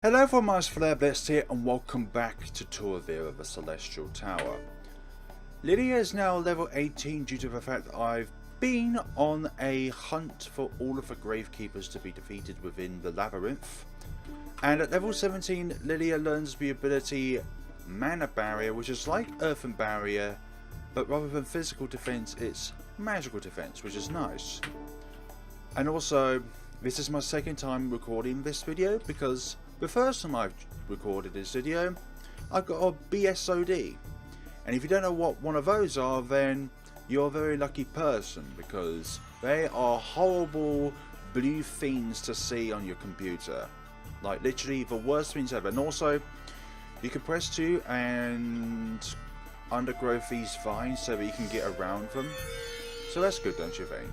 Hello everyone, my name is FlareBlitzed here and welcome back to Turovero the Celestial Tower. Leilia is now level 18 due to the fact that I've been on a hunt for all of the Gravekeepers to be defeated within the Labyrinth. And at level 17, Leilia learns the ability Mana Barrier, which is like Earthen Barrier, but rather than physical defense, it's magical defense, which is nice. And also, this is my second time recording this video because the first time I've recorded this video, I got a BSOD. And if you don't know what one of those are, then you're a very lucky person because they are horrible blue things to see on your computer. Like literally the worst things ever. And also, you can press 2 and undergrowth these vines so that you can get around them. So that's good, don't you think?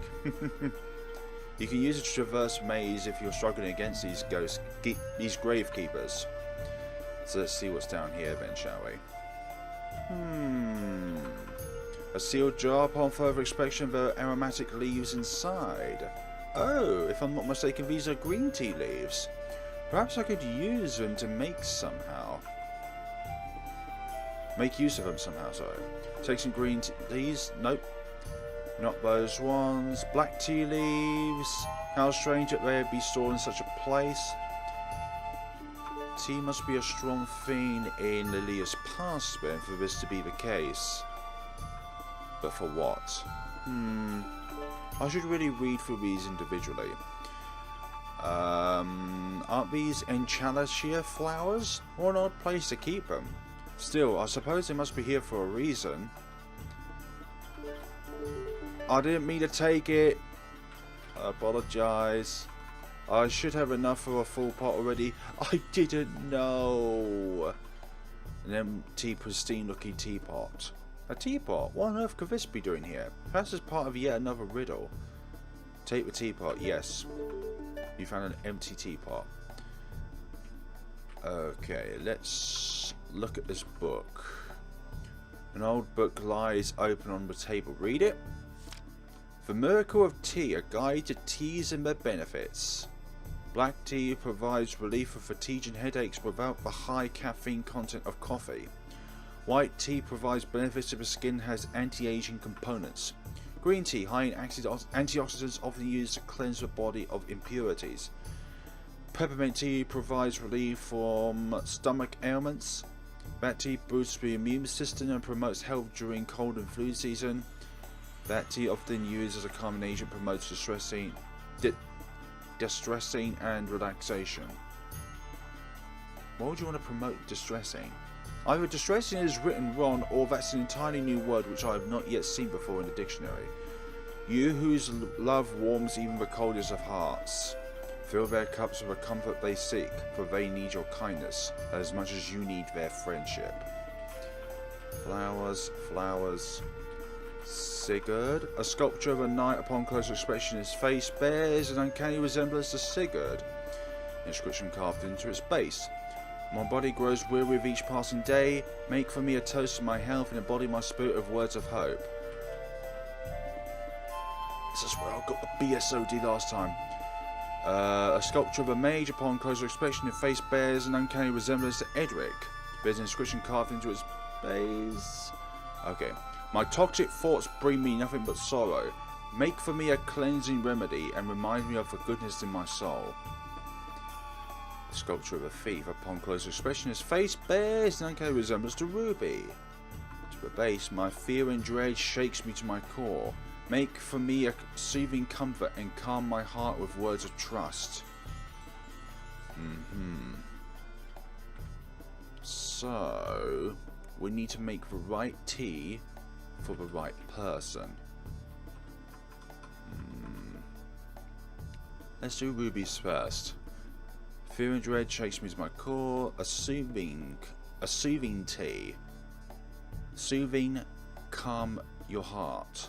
You can use it to traverse maze if you're struggling against these Gravekeepers. So let's see what's down here then, shall we? A sealed jar. Upon further inspection, there are aromatic leaves inside. Oh, if I'm not mistaken, these are green tea leaves. Perhaps I could use them to make somehow. Make use of them somehow, sorry. Take some green teas. Nope. Not those ones. Black tea leaves. How strange that they would be stored in such a place. Tea must be a strong thing in Leilia's past then for this to be the case. But for what? I should really read through these individually. Aren't these Enchalacia flowers? What an odd place to keep them. Still, I suppose they must be here for a reason. I didn't mean to take it. I apologise. I should have enough for a full pot already. I didn't know. An empty, pristine looking teapot. A teapot? What on earth could this be doing here? Perhaps as part of yet another riddle. Take the teapot. Yes. You found an empty teapot. Okay, let's look at this book. An old book lies open on the table. Read it. The Miracle of Tea, a guide to teas and their benefits. Black tea provides relief for fatigue and headaches without the high caffeine content of coffee. White tea provides benefits to the skin, has anti-aging components. Green tea, high in antioxidants, often used to cleanse the body of impurities. Peppermint tea provides relief from stomach ailments. That tea boosts the immune system and promotes health during cold and flu season. That tea, often used as a calming agent, promotes distressing and relaxation. Why would you want to promote distressing? Either distressing is written wrong, or that's an entirely new word which I have not yet seen before in the dictionary. You whose love warms even the coldest of hearts. Fill their cups with the comfort they seek, for they need your kindness as much as you need their friendship. Flowers, flowers. Sigurd. A sculpture of a knight. Upon closer inspection, his face bears an uncanny resemblance to Sigurd. Inscription carved into its base. My body grows weary with each passing day. Make for me a toast to my health and embody my spirit of words of hope. This is where I got the BSOD last time. A sculpture of a mage. Upon closer inspection, his face bears an uncanny resemblance to Edric. There's an inscription carved into its base. Okay. My toxic thoughts bring me nothing but sorrow. Make for me a cleansing remedy and remind me of the goodness in my soul. Sculpture of a thief. Upon closer inspection, his face bears an uncanny resemblance to Ruby. To the base, my fear and dread shakes me to my core. Make for me a soothing comfort and calm my heart with words of trust. So, we need to make the right tea for the right person. Let's do rubies first. Fear and dread shakes me to my core. A soothing tea. Soothing, calm your heart.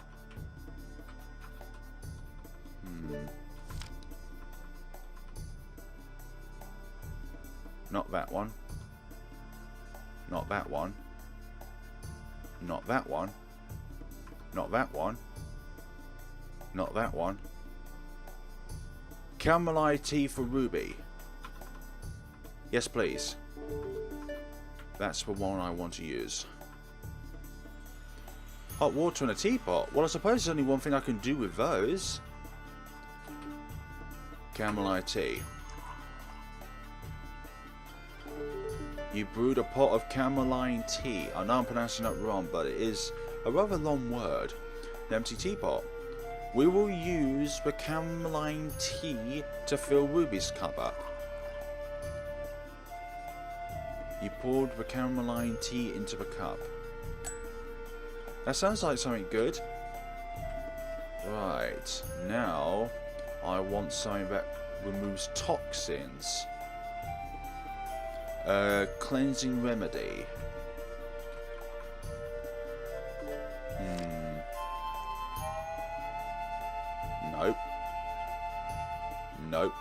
Not that one. Not that one. Not that one. Not that one. Not that one. Camelite tea for Ruby. Yes, please. That's the one I want to use. Hot water in a teapot? Well, I suppose there's only one thing I can do with those. Chamomile tea. You brewed a pot of chamomile tea. I know I'm pronouncing that wrong, but it is a rather long word. The empty teapot. We will use the chamomile tea to fill Ruby's cup up. You poured the chamomile tea into the cup. That sounds like something good. Right, now I want something that removes toxins. Cleansing remedy. Nope. Nope.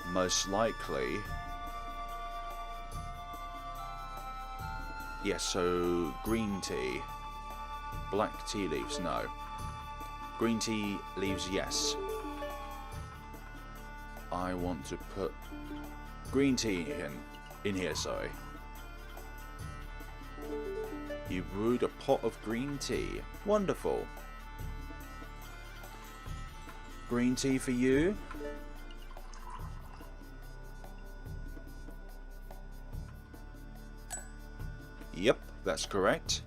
Most likely. Yes, so green tea. Black tea leaves, no. Green tea leaves, yes. I want to put green tea in here, sorry. You brewed a pot of green tea. Wonderful. Green tea for you. Yep, that's correct.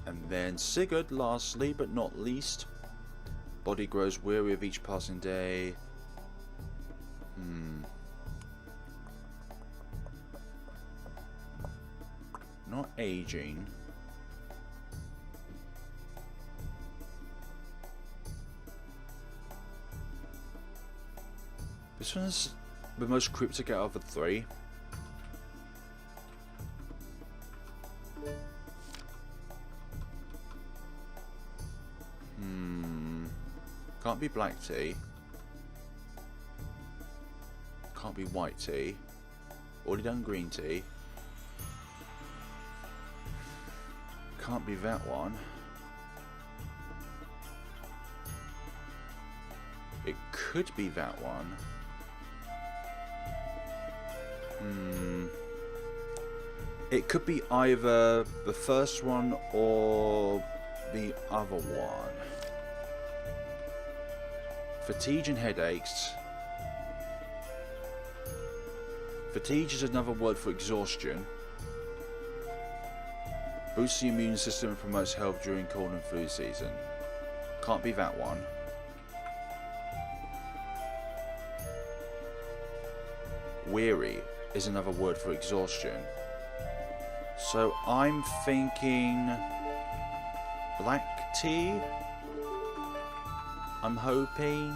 And then Sigurd, lastly but not least. Body grows weary of each passing day. Not aging. This one's the most cryptic out of the three. Can't be black tea. Can't be white tea. Already done green tea. Can't be that one. It could be that one. It could be either the first one or the other one. Fatigue and headaches. Fatigue is another word for exhaustion. Boosts the immune system and promotes health during cold and flu season. Can't be that one. Weary is another word for exhaustion. So I'm thinking black tea. I'm hoping.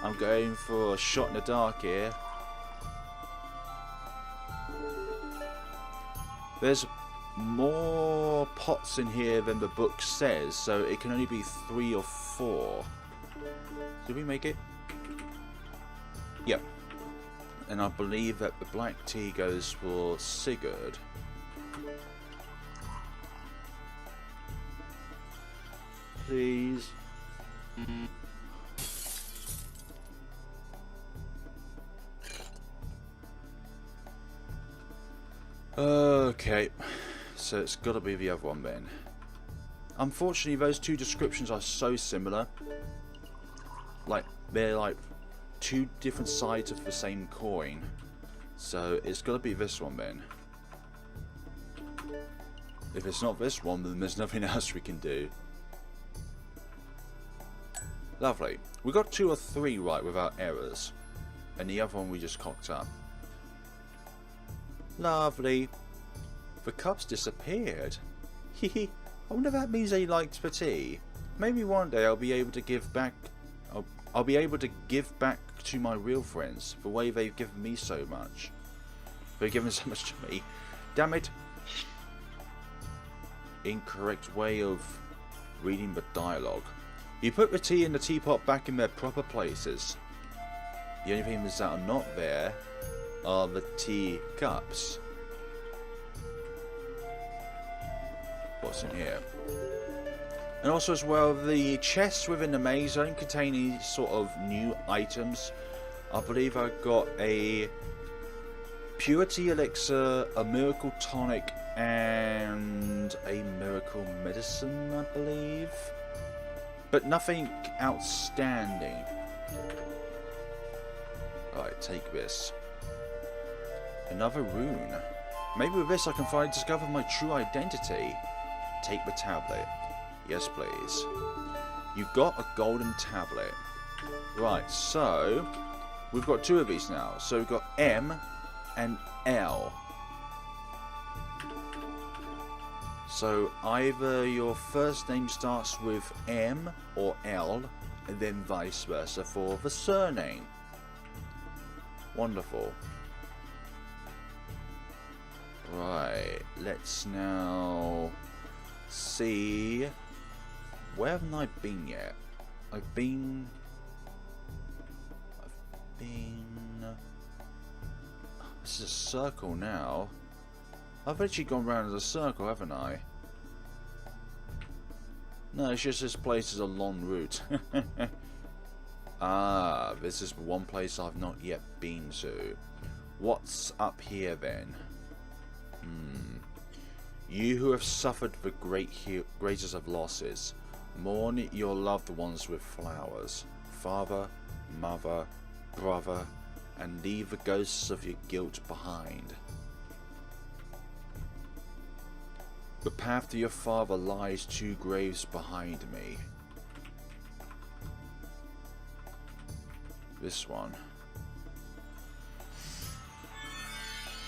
I'm going for a shot in the dark here. There's more pots in here than the book says, so it can only be 3 or 4. Did we make it? Yep. And I believe that the black tea goes for Sigurd. Please. Okay, so it's got to be the other one then. Unfortunately, those two descriptions are so similar. Like, they're like two different sides of the same coin. So it's got to be this one then. If it's not this one, then there's nothing else we can do. Lovely. We got 2 or 3 right without errors. And the other one we just cocked up. Lovely. The cups disappeared. Hehe. I wonder if that means they liked the tea. Maybe one day I'll be able to give back. I'll be able to give back to my real friends the way they've given me so much. They've given so much to me. Damn it. Incorrect way of reading the dialogue. You put the tea and the teapot back in their proper places. The only things that are not there are the tea cups. What's in here? And also as well, the chests within the maze don't contain any sort of new items. I believe I got a purity elixir, a miracle tonic, and a miracle medicine, I believe. But nothing outstanding. Alright, take this. Another rune. Maybe with this I can finally discover my true identity. Take the tablet. Yes, please. You got a golden tablet. Right, so we've got two of these now. So we've got M and L. So either your first name starts with M or L, and then vice versa for the surname. Wonderful. Right, let's now see. Where haven't I been yet? I've been. This is a circle now. I've actually gone round as a circle, haven't I? No, it's just this place is a long route. Ah, this is one place I've not yet been to. What's up here then? You who have suffered the greatest of losses, mourn your loved ones with flowers. Father, mother, brother, and leave the ghosts of your guilt behind. The path to your father lies 2 graves behind me. This one.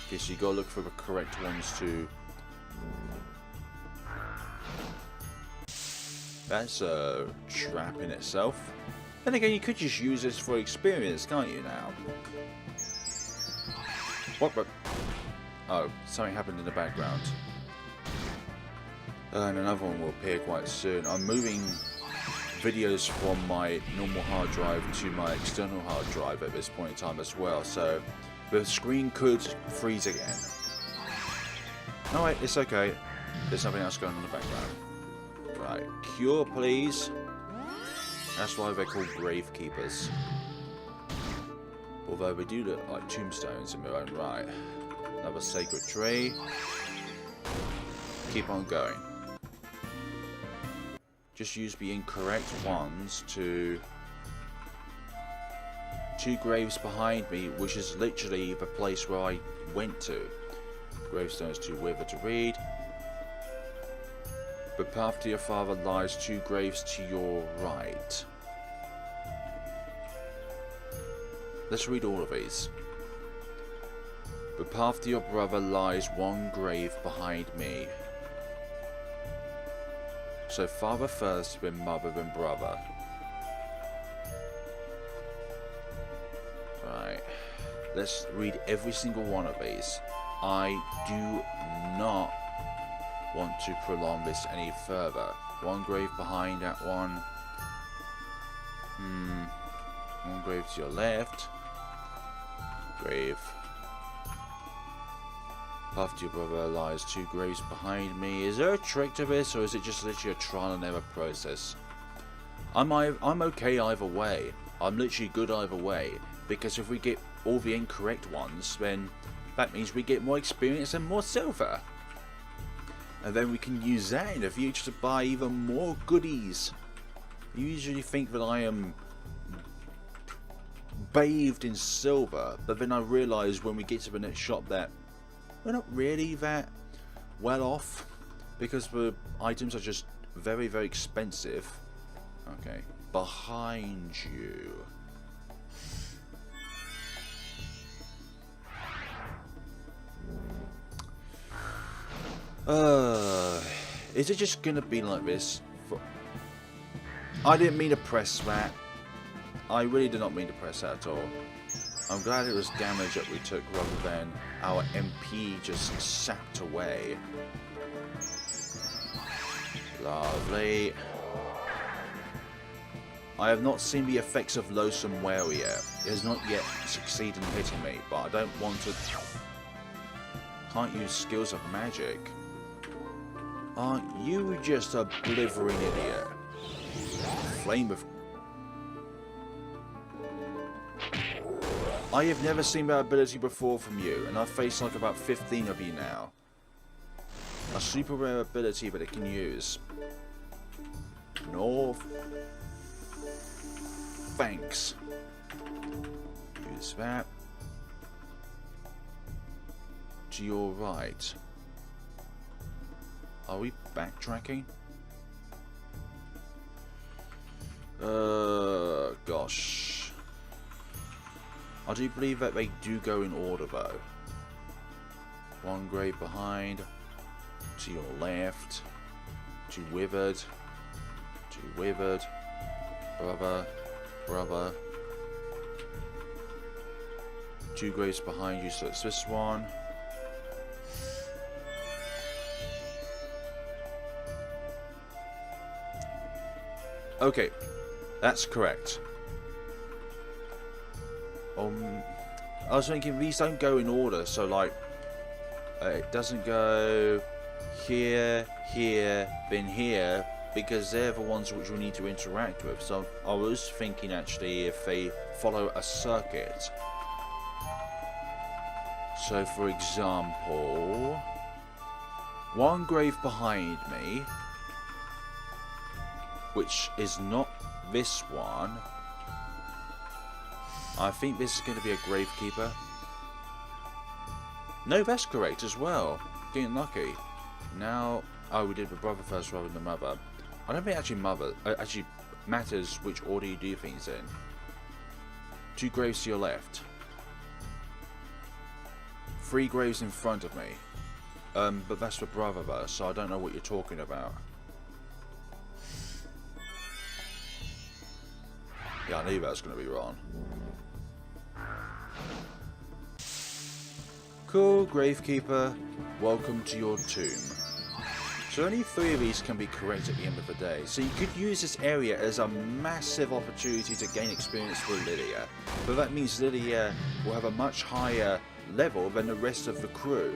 Okay, so you gotta look for the correct ones too. That's a trap in itself. Then again, you could just use this for experience, can't you now? What the? Oh, something happened in the background. And another one will appear quite soon. I'm moving videos from my normal hard drive to my external hard drive at this point in time as well, so the screen could freeze again. Alright, it's okay. There's something else going on in the background. Right, cure please. That's why they're called gravekeepers. Although they do look like tombstones in their own right. Another sacred tree. Keep on going. Just use the incorrect ones to 2 graves behind me, which is literally the place where I went to. Gravestones too withered to read. The path to your father lies 2 graves to your right. Let's read all of these. The path to your brother lies 1 grave behind me. So father first, then mother, then brother. Right. Let's read every single one of these. I do not want to prolong this any further. 1 grave behind that one. 1 grave to your left. Grave. Path to your brother lies 2 graves behind me. Is there a trick to this, or is it just literally a trial and error process? I'm okay either way. I'm literally good either way, because if we get all the incorrect ones, then that means we get more experience and more silver. And then we can use that in the future to buy even more goodies. You usually think that I am bathed in silver, but then I realise when we get to the next shop that we're not really that well off, because the items are just very, very expensive. Okay, behind you. Is it just gonna be like this? I didn't mean to press that. I really did not mean to press that at all. I'm glad it was damage that we took rather than our MP just sapped away. Lovely. I have not seen the effects of Loathsome Whale yet. It has not yet succeeded in hitting me, but I don't want to... Can't use skills of magic. Aren't you just a blithering idiot? Flame of... I have never seen that ability before from you, and I've faced like about 15 of you now. A super rare ability that it can use. No. Thanks. Use that. To your right. Are we backtracking? Gosh. I do believe that they do go in order though. One grave behind. To your left. To withered. To withered. Brother. Brother. Two graves behind you, so it's this one. Okay, that's correct. I was thinking these don't go in order, so like it doesn't go here, here, then here, because they're the ones which we need to interact with. So I was thinking actually if they follow a circuit. So for example, one grave behind me, which is not this one. I think this is going to be a gravekeeper. No, that's correct as well. Getting lucky. Now, oh, we did the brother first rather than the mother. I don't think actually matters which order you do things in. Two graves to your left. Three graves in front of me. But that's the brother verse, so I don't know what you're talking about. Yeah, I knew that was going to be wrong. Cool, Gravekeeper. Welcome to your tomb. So only 3 of these can be correct at the end of the day. So you could use this area as a massive opportunity to gain experience for Leilia. But that means Leilia will have a much higher level than the rest of the crew.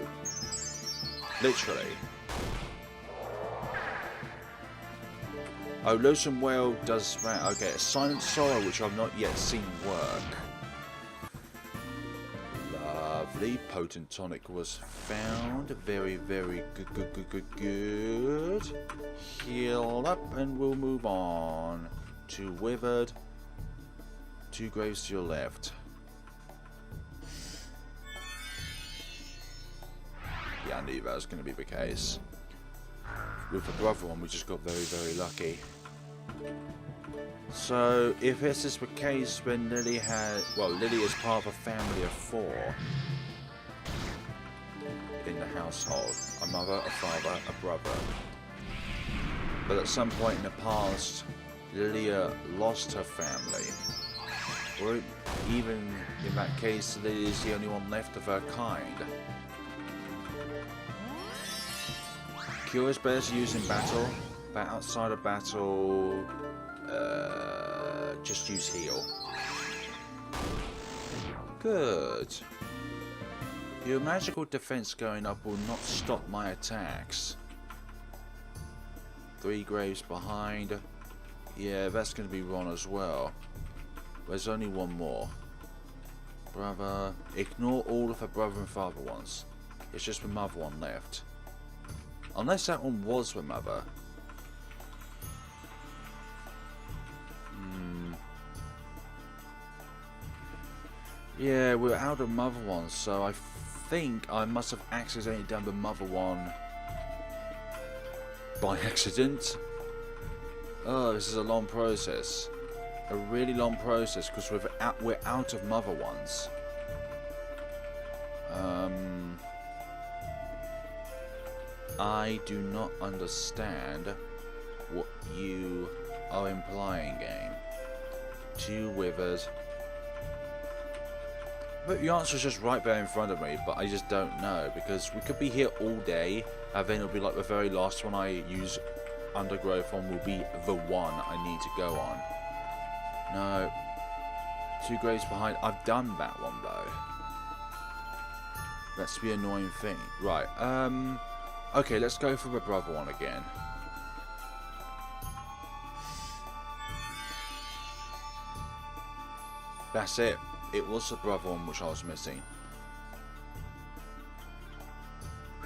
Literally. Oh, Lonesome Whale does that. Okay, a Silent Sorrow, which I've not yet seen work. Lovely. Potent Tonic was found. Very, very good. Heal up and we'll move on to Withered. 2 graves to your left. Yeah, I knew that was going to be the case. With the brother one, we just got very, very lucky. So, if this is the case, then Lily is part of a family of 4 in the household. A mother, a father, a brother. But at some point in the past, Leilia lost her family. Or even in that case, Lily is the only one left of her kind. Cure is best used in battle, but outside of battle, just use heal. Good. Your magical defense going up will not stop my attacks. 3 graves behind. Yeah, that's going to be wrong as well. There's only one more. Brother. Ignore all of the brother and father ones. It's just the mother one left. Unless that one was the mother. Yeah, we're out of mother ones, so I think I must have accidentally done the mother one by accident. Oh, this is a long process. A really long process, because we're out of mother ones. I do not understand what you are implying, game. 2 withers. But the answer is just right there in front of me, but I just don't know, because we could be here all day, and then it'll be like the very last one I use undergrowth on will be the one I need to go on. No. 2 graves behind. I've done that one though. That's the annoying thing. Right, okay, let's go for the brother one again. That's it. It was the brother one which I was missing.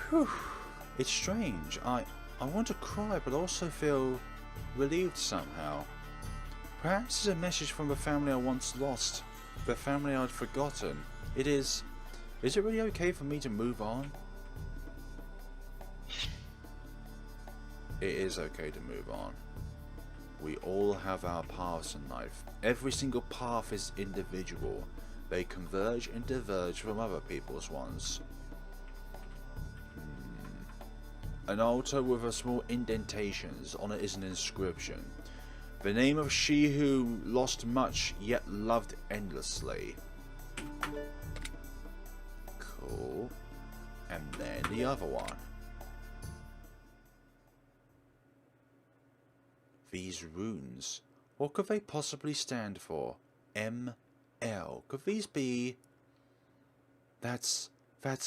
Whew. It's strange. I want to cry, but also feel relieved somehow. Perhaps it's a message from the family I once lost, the family I'd forgotten. It is. Is it really okay for me to move on? It is okay to move on. We all have our paths in life. Every single path is individual. They converge and diverge from other people's ones. An altar with a small indentations. On it is an inscription. The name of she who lost much yet loved endlessly. Cool. And then the other one. These runes. What could they possibly stand for? ML. Could these be... That's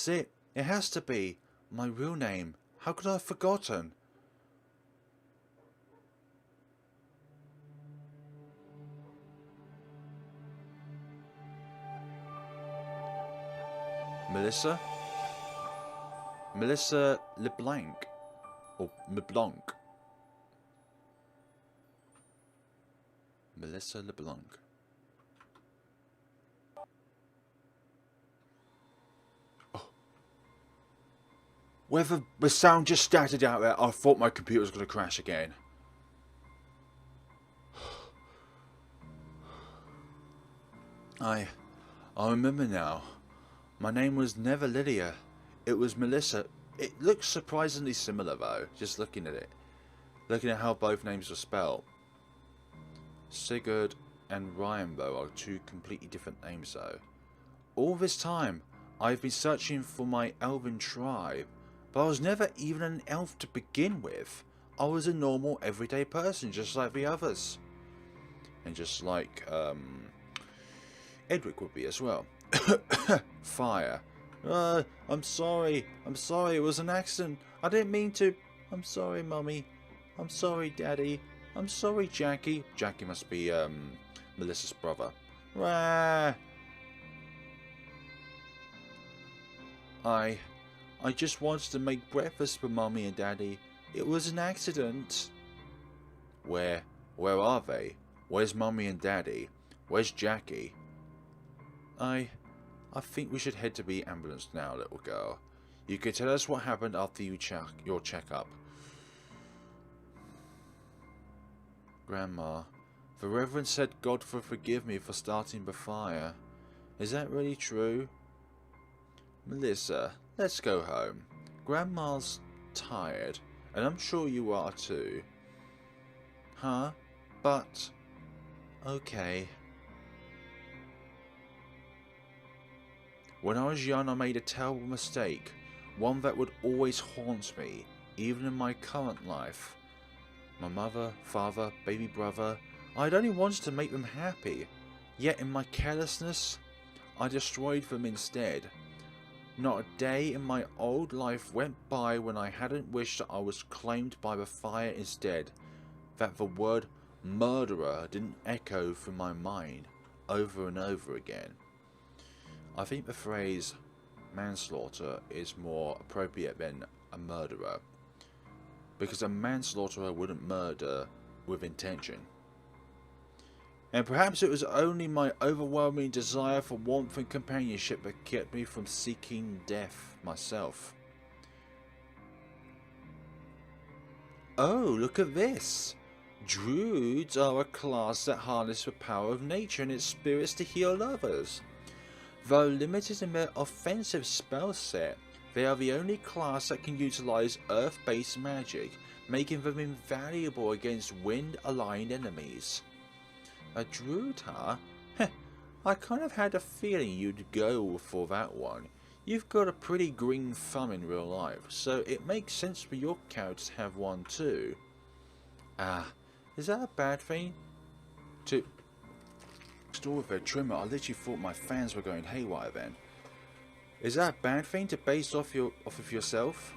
it. It has to be. My real name. How could I have forgotten? Melissa? Melissa LeBlanc. Or LeBlanc. Melissa LeBlanc. Oh. Whether the sound just started out there, I thought my computer was going to crash again. I remember now. My name was never Lydia. It was Melissa. It looks surprisingly similar though, just looking at it. Looking at how both names were spelled. Sigurd and Ryan though are two completely different names though. All this time, I've been searching for my elven tribe, but I was never even an elf to begin with. I was a normal everyday person just like the others. And just like Edric would be as well. Fire. I'm sorry, it was an accident. I didn't mean to. I'm sorry, Mummy. I'm sorry, Daddy. I'm sorry, Jackie. Jackie must be Melissa's brother. Rah. I just wanted to make breakfast for Mummy and Daddy. It was an accident. Where are they? Where's Mummy and Daddy? Where's Jackie? I think we should head to the ambulance now, little girl. You can tell us what happened after your checkup. Grandma, the Reverend said God would forgive me for starting the fire. Is that really true? Melissa, let's go home. Grandma's tired, and I'm sure you are too. Huh? But... okay. When I was young, I made a terrible mistake. One that would always haunt me, even in my current life. My mother, father, baby brother, I'd only wanted to make them happy. Yet in my carelessness, I destroyed them instead. Not a day in my old life went by when I hadn't wished that I was claimed by the fire instead. That the word murderer didn't echo through my mind over and over again. I think the phrase manslaughter is more appropriate than a murderer, because a manslaughterer wouldn't murder with intention. And perhaps it was only my overwhelming desire for warmth and companionship that kept me from seeking death myself. Oh, look at this! Druids are a class that harness the power of nature and its spirits to heal others. Though limited in their offensive spell set, they are the only class that can utilize earth-based magic, making them invaluable against wind-aligned enemies. A druid, huh? Heh, I kind of had a feeling you'd go for that one. You've got a pretty green thumb in real life, so it makes sense for your character to have one too. Ah, is that a bad thing? To store with a trimmer, I literally thought my fans were going haywire then. Is that a bad thing to base off of yourself?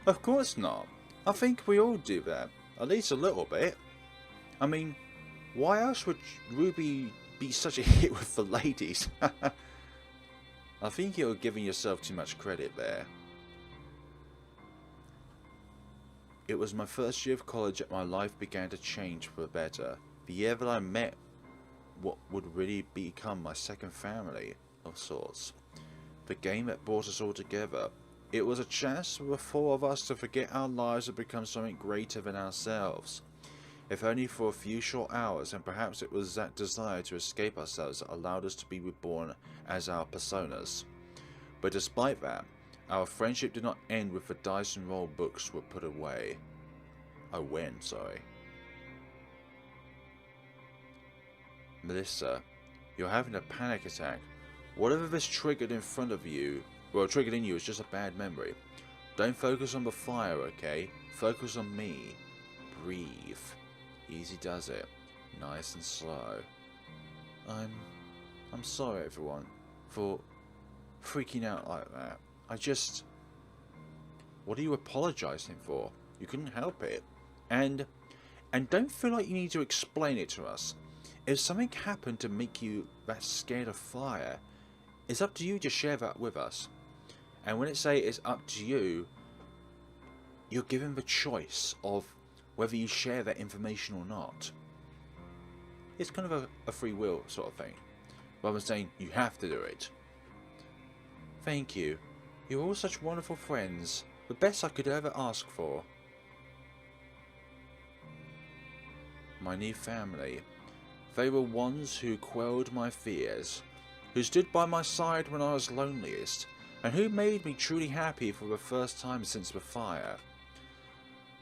Of course not. I think we all do that, at least a little bit. I mean, why else would Ruby be such a hit with the ladies. I think you're giving yourself too much credit there. It was my first year of college that my life began to change for the better. The year that I met what would really become my second family of sorts. The game that brought us all together. It was a chance for the four of us to forget our lives and become something greater than ourselves. If only for a few short hours, and perhaps it was that desire to escape ourselves that allowed us to be reborn as our personas. But despite that, our friendship did not end with the dice and roll books were put away. Oh, when, sorry. Melissa, you're having a panic attack. Whatever this triggered in front of you, well, triggered in you is just a bad memory. Don't focus on the fire, okay? Focus on me. Breathe. Easy does it. Nice and slow. I'm sorry, everyone, for freaking out like that. What are you apologizing for? You couldn't help it. And don't feel like you need to explain it to us. If something happened to make you that scared of fire, it's up to you to share that with us. And when it say it's up to you, you're given the choice of whether you share that information or not. It's kind of a free will sort of thing, rather than saying you have to do it. Thank you. You're all such wonderful friends. The best I could ever ask for. My new family. They were ones who quelled my fears, who stood by my side when I was loneliest, and who made me truly happy for the first time since the fire.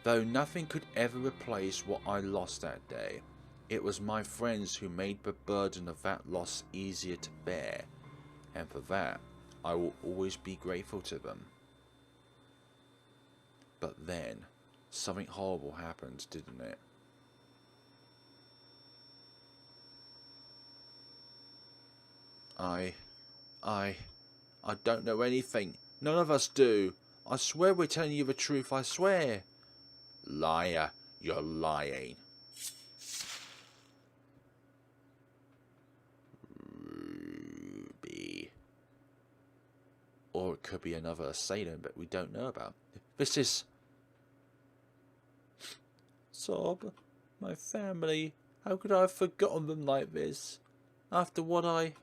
Though nothing could ever replace what I lost that day, it was my friends who made the burden of that loss easier to bear, and for that I will always be grateful to them. But then, something horrible happened, didn't it? I don't know anything. None of us do. I swear we're telling you the truth, I swear. Liar, you're lying. Ruby. Or it could be another assailant that we don't know about. This is... Sob, my family. How could I have forgotten them like this? After what I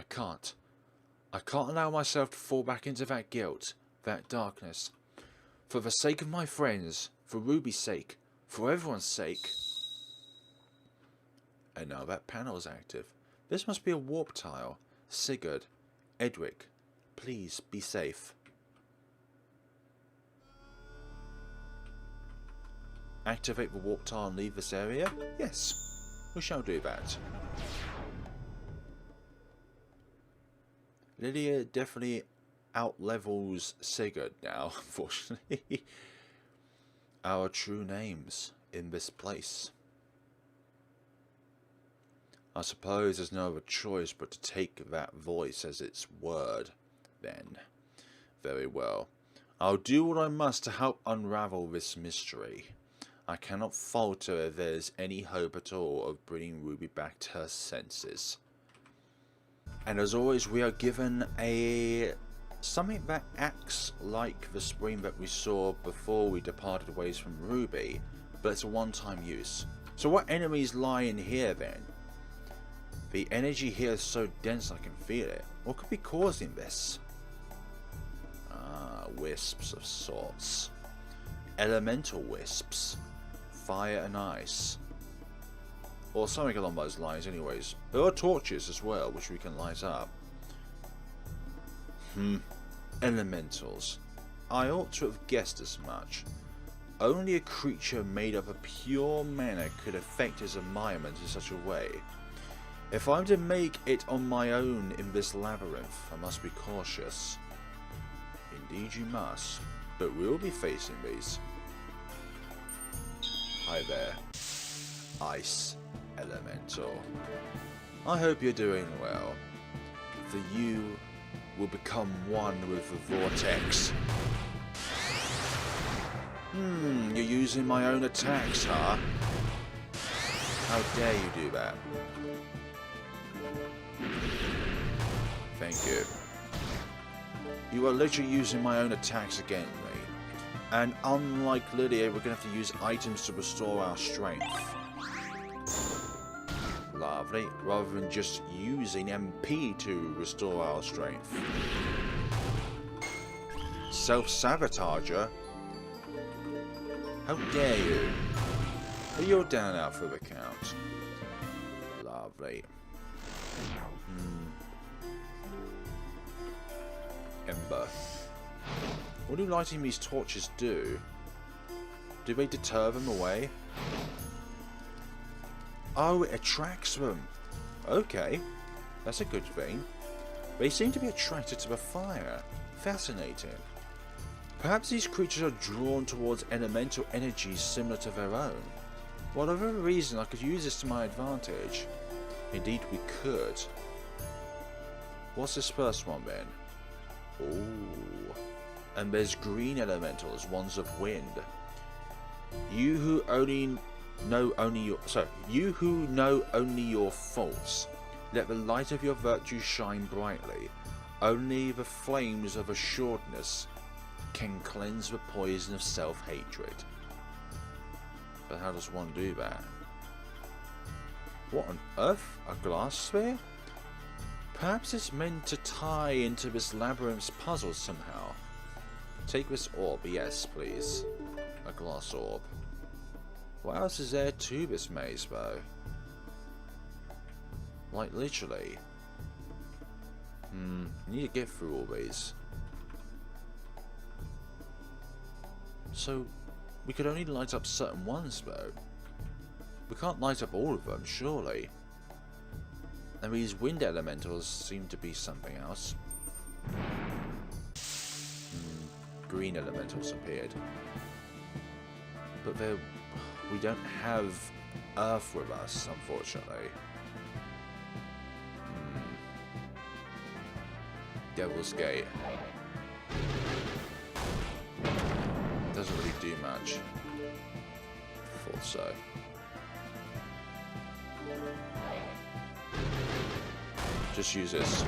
can't. I can't allow myself to fall back into that guilt, that darkness. For the sake of my friends, for Ruby's sake, for everyone's sake. And now that panel is active. This must be a warp tile. Sigurd, Edric, please be safe. Activate the warp tile and leave this area? Yes, we shall do that. Leilia definitely outlevels Sigurd now, unfortunately. Our true names in this place. I suppose there's no other choice but to take that voice as its word, then. Very well. I'll do what I must to help unravel this mystery. I cannot falter if there's any hope at all of bringing Ruby back to her senses. And as always, we are given something that acts like the spring that we saw before we departed ways from Ruby, but it's a one-time use. So what enemies lie in here then? The energy here is so dense I can feel it. What could be causing this? Wisps of sorts. Elemental wisps. Fire and ice. Or something along those lines anyways. There are torches as well, which we can light up. Elementals. I ought to have guessed as much. Only a creature made up of pure mana could affect his environment in such a way. If I'm to make it on my own in this labyrinth, I must be cautious. Indeed you must, but we'll be facing these. Hi there. Ice Elemental. I hope you're doing well, for you will become one with the vortex. You're using my own attacks, huh? How dare you do that? Thank you. You are literally using my own attacks against me. And unlike Lydia, we're going to have to use items to restore our strength. Lovely. Rather than just using MP to restore our strength. Self-sabotager? How dare you? Well, you're down out for the count. Lovely. Ember. What do lighting these torches do? Do they deter them away? Oh, it attracts them. Okay. That's a good thing. They seem to be attracted to the fire. Fascinating. Perhaps these creatures are drawn towards elemental energies similar to their own. Whatever reason, I could use this to my advantage. Indeed, we could. What's this first one then? Ooh. And there's green elementals, ones of wind. You who know only your faults. Let the light of your virtue shine brightly. Only the flames of assuredness can cleanse the poison of self-hatred. But how does one do that? What on earth? A glass sphere? Perhaps it's meant to tie into this labyrinth's puzzle somehow. Take this orb, yes please. A glass orb. What else is there to this maze though? Like literally. I need to get through all these. So, we could only light up certain ones though. We can't light up all of them, surely. And these wind elementals seem to be something else. Green elementals appeared. But we don't have Earth with us, unfortunately. Devil's Gate. Doesn't really do much. Thought so. Just use this.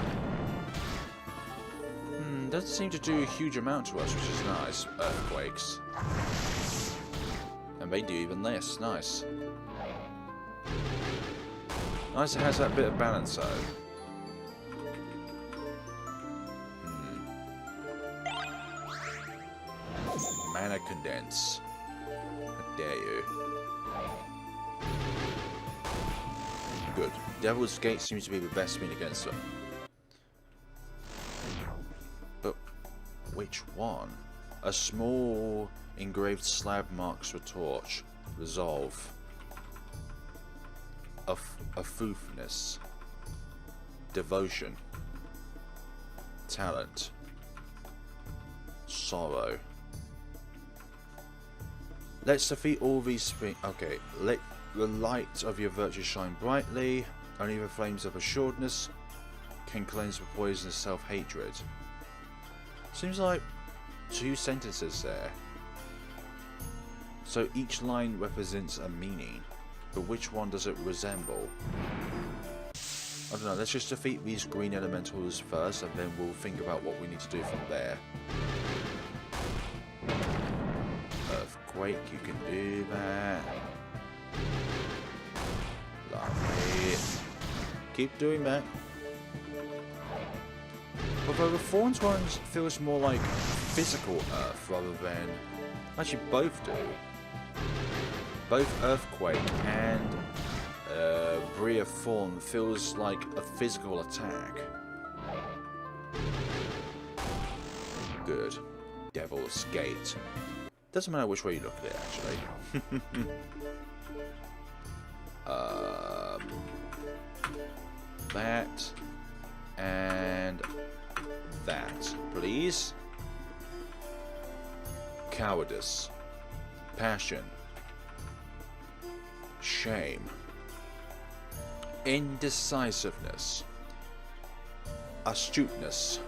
Doesn't seem to do a huge amount to us, which is nice. Earthquakes. And they do even less. Nice. Nice it has that bit of balance though. Mana condense. How dare you. Good. Devil's Gate seems to be the best thing against them. But which one? A small engraved slab marks the torch. Resolve. Aloofness. Devotion. Talent. Sorrow. Let's defeat all these things. Okay, let the light of your virtue shine brightly. Only the flames of assuredness can cleanse the poison of self-hatred. Seems like 2 sentences there. So each line represents a meaning, but which one does it resemble? I don't know, let's just defeat these green elementals first and then we'll think about what we need to do from there. Earthquake, you can do that. Lovely. Keep doing that. Although the Thorns one feels more like physical earth rather than... Actually both do. Both Earthquake and Bria Thorn feels like a physical attack. Good. Devil's Gate. Doesn't matter which way you look at it, actually. That and that, please. Cowardice, passion, shame, indecisiveness, astuteness,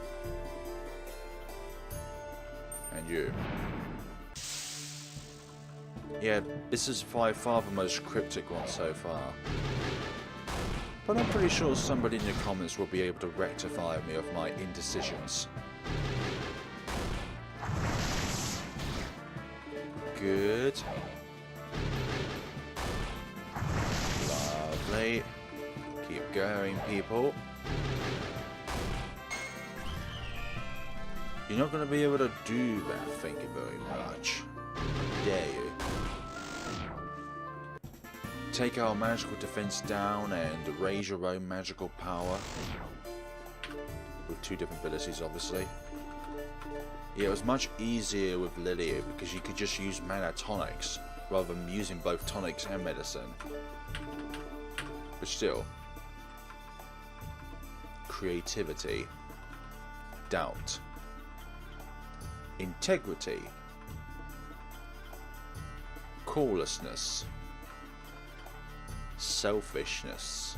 and you. Yeah, this is by far the most cryptic one so far. But I'm pretty sure somebody in the comments will be able to rectify me of my indecisions. Good. Lovely. Keep going, people. You're not going to be able to do that, thank you very much. How dare you. Take our magical defense down and raise your own magical power. With 2 different abilities, obviously. Yeah, it was much easier with Leilia because you could just use mana tonics rather than using both tonics and medicine. But still. Creativity. Doubt. Integrity. Cawlessness. Selfishness.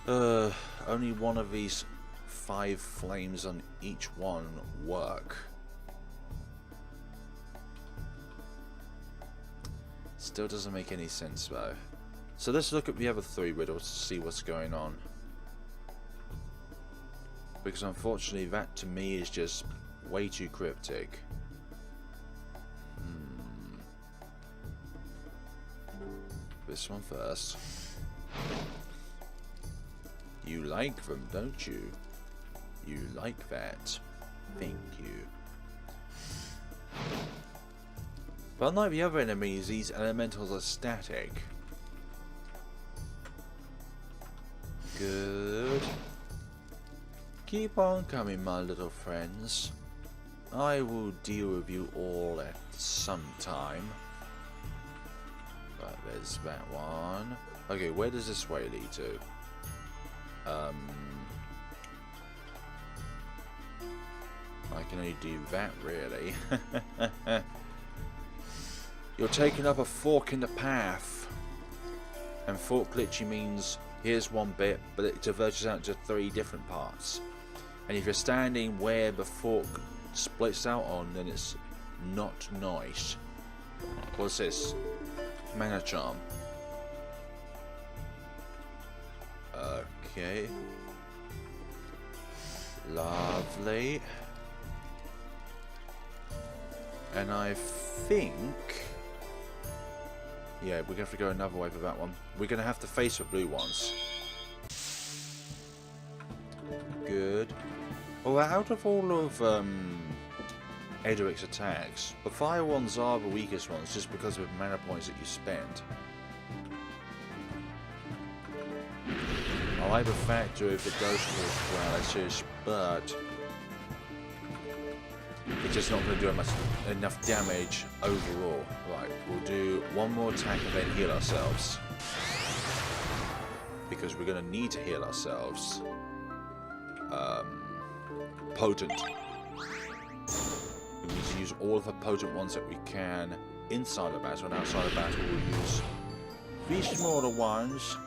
Only one of these 5 flames on each one work. Still doesn't make any sense though. So let's look at the other 3 riddles to see what's going on. Because unfortunately that to me is just way too cryptic. This one first. You like them, don't you? You like that. Thank you. But unlike the other enemies, these elementals are static. Good. Keep on coming, my little friends. I will deal with you all at some time. Right, there's that one. Okay, where does this way lead to? I can only do that, really. You're taking up a fork in the path. And fork glitchy means here's one bit, but it diverges out to 3 different parts. And if you're standing where the fork splits out on, then it's not nice. What's this? Mana charm. Okay. Lovely. And I think... yeah, we're going to have to go another way for that one. We're going to have to face the blue ones. Good. Well, out of all of Edric's attacks, the fire ones are the weakest ones just because of the mana points that you spend. I like the factor if it goes towards paralysis, but it's just not going to do enough damage overall. Right, we'll do one more attack and then heal ourselves. Because we're going to need to heal ourselves. Potent. We need to use all of the potent ones that we can inside the battle, and outside the battle we'll use these smaller ones.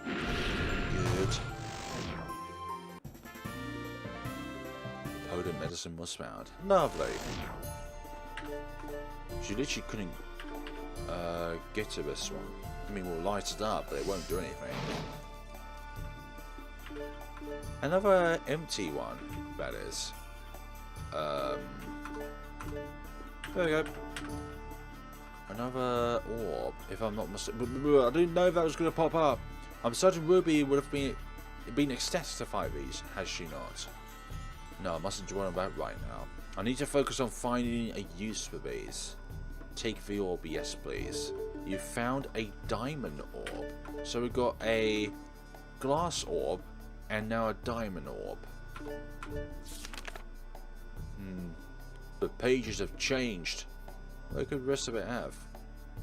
Good. Potent medicine was found. Lovely. She literally couldn't get to this one. I mean, we'll light it up, but it won't do anything. Another empty one, that is. There we go. Another orb, if I'm not mistaken. I didn't know that was going to pop up. I'm certain Ruby would have been ecstatic to fight these, has she not? No, I mustn't dwell on that right now. I need to focus on finding a use for these. Take the orb, yes please. You found a diamond orb. So we've got a glass orb and now a diamond orb. The pages have changed. What could the rest of it have?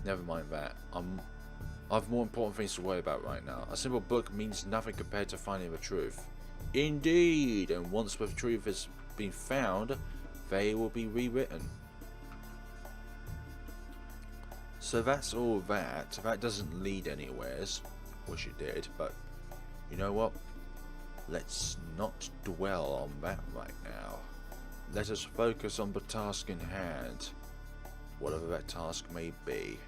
Never mind that. I have more important things to worry about right now. A simple book means nothing compared to finding the truth. Indeed, and once the truth has been found, they will be rewritten. So that's all that. That doesn't lead anywheres. Wish it did, but you know what? Let's not dwell on that right now. Let us focus on the task in hand. whatever that task may be.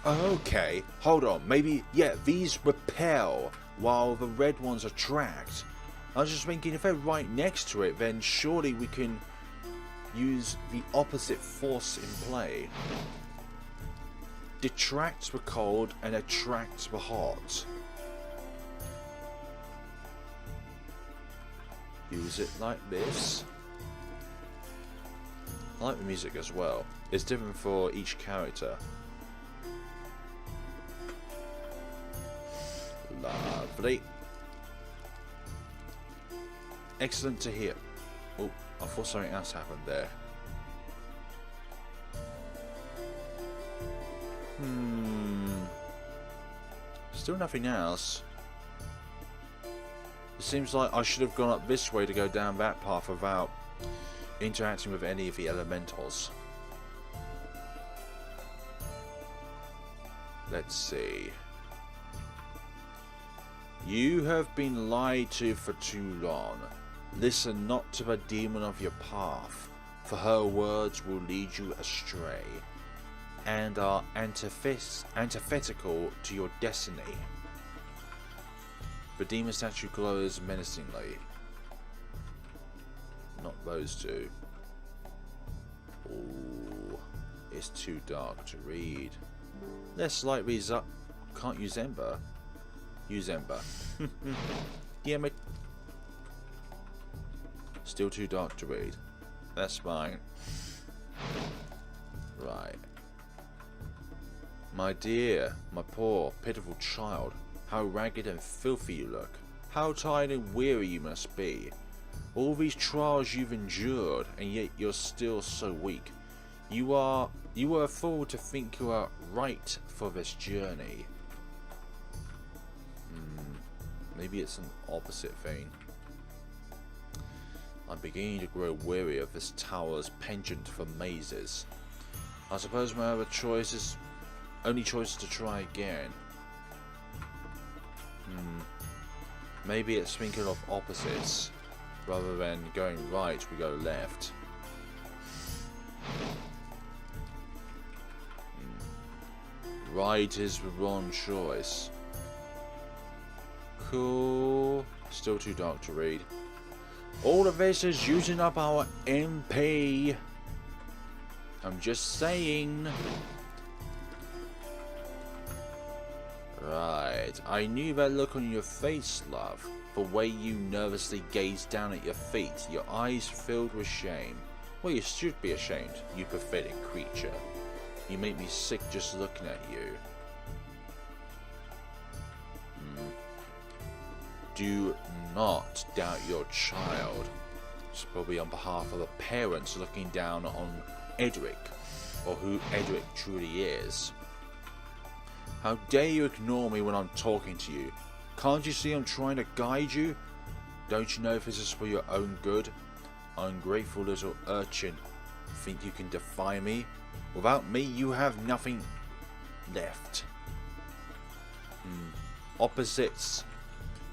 Okay, hold on. Maybe, yeah, these repel while the red ones attract. I was just thinking if they're right next to it, then surely we can use the opposite force in play. Detracts the cold and attracts the hot. Use it like this. I like the music as well. It's different for each character. Lovely. Excellent to hear. Oh, I thought something else happened there. Still nothing else. It seems like I should have gone up this way to go down that path without interacting with any of the elementals. Let's see. You have been lied to for too long. Listen not to the demon of your path, for her words will lead you astray, and are antithetical to your destiny. The demon statue glows menacingly. Not those two. Ooh, it's too dark to read. Let's light these up. Can't use Ember. Use Ember. Damn it. Still too dark to read. That's fine. Right. My dear, my poor, pitiful child, how ragged and filthy you look. How tired and weary you must be. All these trials you've endured, and yet you're still so weak. You were a fool to think you are right for this journey. Maybe it's an opposite thing. I'm beginning to grow weary of this tower's penchant for mazes. I suppose my only choice is to try again. Maybe it's thinking of opposites. Rather than going right, we go left. Right is the wrong choice. Cool. Still too dark to read. All of this is using up our MP. I'm just saying. Right. I knew that look on your face, love. The way you nervously gazed down at your feet, your eyes filled with shame. Well, you should be ashamed, you pathetic creature. You make me sick just looking at you. Do not doubt your child. It's probably on behalf of the parents looking down on Edric, or who Edric truly is. How dare you ignore me when I'm talking to you? Can't you see I'm trying to guide you? Don't you know if this is for your own good? Ungrateful little urchin. Think you can defy me? Without me, you have nothing left. Opposites.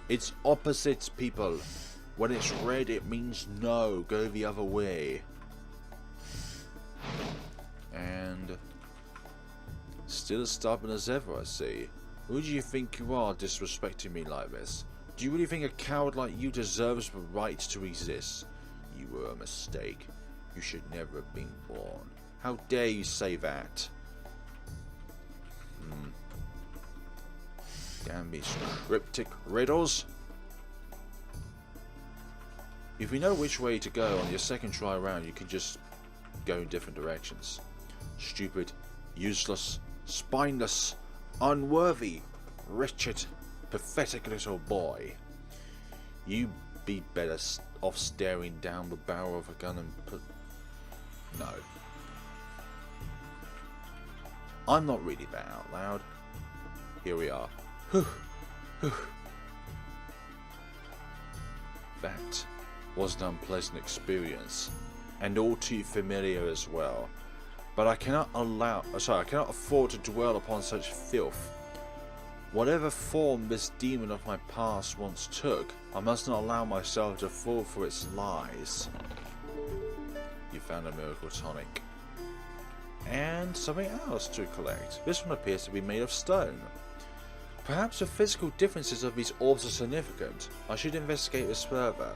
It's opposites, people. When it's red, it means no. Go the other way. And still as stubborn as ever, I see. Who do you think you are, disrespecting me like this? Do you really think a coward like you deserves the right to exist? You were a mistake. You should never have been born. How dare you say that? Damn these cryptic riddles. If you know which way to go on your second try around, you can just go in different directions. Stupid, useless, spineless, unworthy, wretched, pathetic little boy. You be better off staring down the barrel of a gun and put... No. I'm not reading that out loud. Here we are. That was an unpleasant experience, and all too familiar as well. But I cannot afford to dwell upon such filth. Whatever form this demon of my past once took, I must not allow myself to fall for its lies. You found a miracle tonic. And something else to collect. This one appears to be made of stone. Perhaps the physical differences of these orbs are significant. I should investigate this further.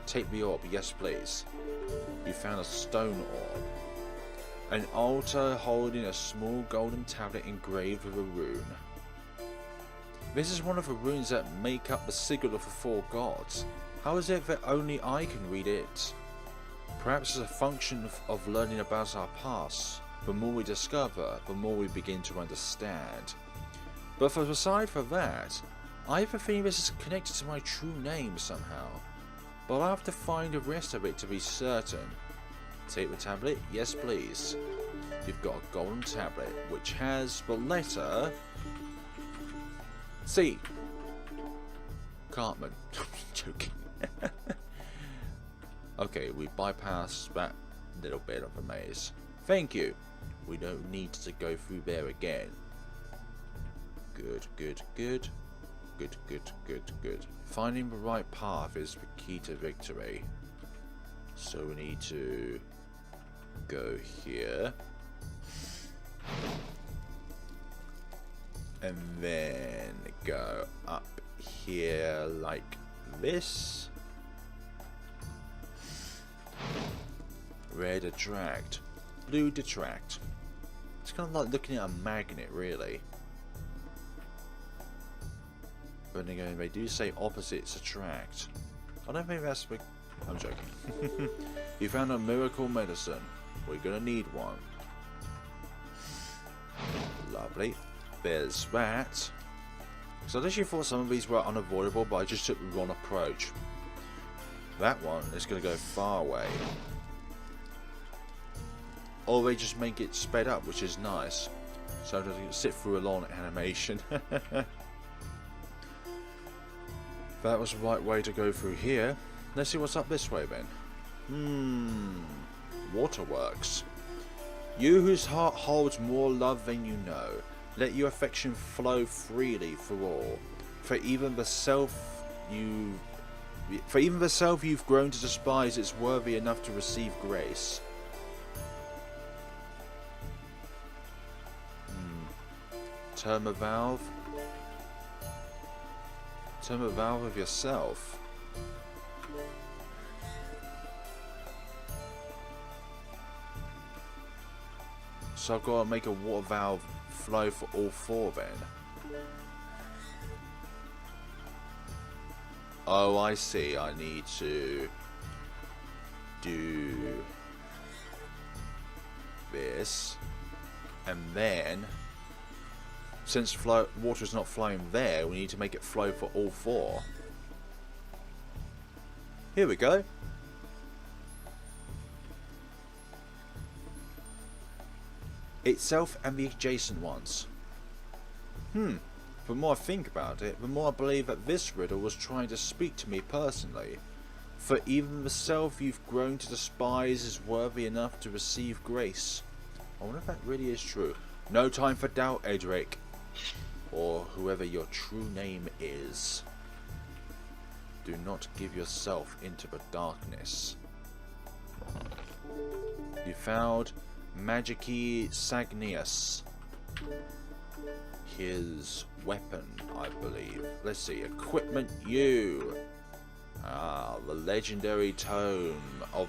Take the orb, yes please. You found a stone orb. An altar holding a small golden tablet engraved with a rune. This is one of the runes that make up the Sigurd of the Four Gods. How is it that only I can read it? Perhaps as a function of learning about our past. The more we discover, the more we begin to understand. But aside from that, I have a feeling this is connected to my true name somehow. But I'll have to find the rest of it to be certain. Take the tablet? Yes please. You've got a golden tablet which has the letter C. Cartman. Joking. Okay, we bypassed that little bit of a maze. Thank you. We don't need to go through there again. Good, good, good. Good, good, good, good. Finding the right path is the key to victory. So we need to go here. And then go up here like this. Red attract. Blue detract. It's kind of like looking at a magnet, really. But then again, they do say opposites attract. I don't think that's the... I'm joking. You found a miracle medicine. We're gonna need one. Lovely. There's that. So I actually thought some of these were unavoidable, but I just took the wrong approach. That one is gonna go far away. Or they just make it sped up, which is nice. So it doesn't sit through a long animation. That was the right way to go through here. Let's see what's up this way then. Waterworks. You whose heart holds more love than you know, let your affection flow freely for all. For even the self you've grown to despise is worthy enough to receive grace. Term a vow. Term a vow of yourself. So I've got to make a water valve flow for all four then. Oh, I see. I need to do this. And then, since water is not flowing there, we need to make it flow for all four. Here we go. Itself and the adjacent ones. The more I think about it, the more I believe that this riddle was trying to speak to me personally. For even the self you've grown to despise is worthy enough to receive grace. I wonder if that really is true. No time for doubt, Edric. Or whoever your true name is. Do not give yourself into the darkness. You found Magiki Sagnius. His weapon, I believe. Let's see. Equipment U. The legendary tome of